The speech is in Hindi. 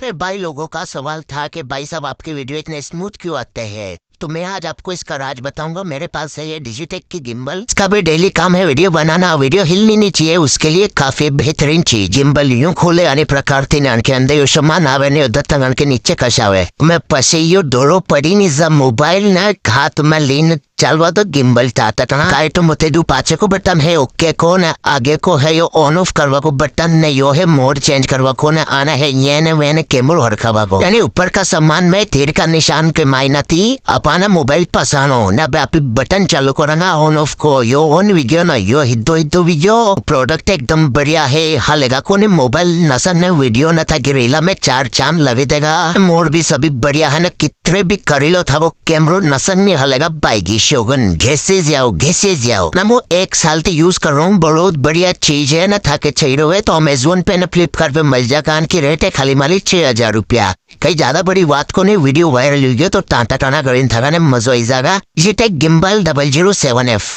फिर भाई लोगों का सवाल था कि भाई साहब आपके वीडियो इतने स्मूथ क्यों आते हैं। तो मैं आज आपको इसका राज बताऊंगा। मेरे पास है ये डिजिटेक की गिम्बल। इसका भी डेली काम है वीडियो बनाना। वीडियो हिलनी नहीं चाहिए, उसके लिए काफी बेहतरीन चीज। गिम्बल यूं खोले आणि प्रकार के अंदर यो सामान आवे ने उधर तंगन के नीचे कसावे। मैं पसे यो दोरो पड़ी नहीं जब मोबाइल ना हाथ में लीन चालवा तो गिम्बल चाहता काय तो मते दू पाचे को बटन है ओके को न आगे को है यो ऑन ऑफ करवा को बटन ने यो है मोड चेंज करवा को न आना है ये न मैंने कैमरो हरखावा को यानी ऊपर का सामान में तीर का निशान के मायना थी अपाना मोबाइल पसानो न बापी बटन चालू करना ऑन ऑफ को यो ऑन विडियो न यो हिद्दो हिद्दो विडियो प्रोडक्ट एकदम बढ़िया है। हालेगा को ने मोबाइल नसन ने वीडियो न था गिरेला में 4 चांद लगे देगा। मोड भी सभी बढ़िया है न कितने भी करीलो था वो कैमरो नसन नहीं हलेगा बाइगी शोगन घिसे जाओ ना वो 1 साल से यूज कर रहा हूँ। बहुत बढ़िया चीज है ना था के चाहिए हुए तो अमेजोन पे न फ्लिपकार्ट पे मिल जा कान की रेट है खाली माली 6000 रुपया। कहीं ज्यादा बड़ी बात को नहीं वीडियो वायरल हुई तो टाटा टाना करीन था मजो आई जागा। ये टेक गिम्बल 007F।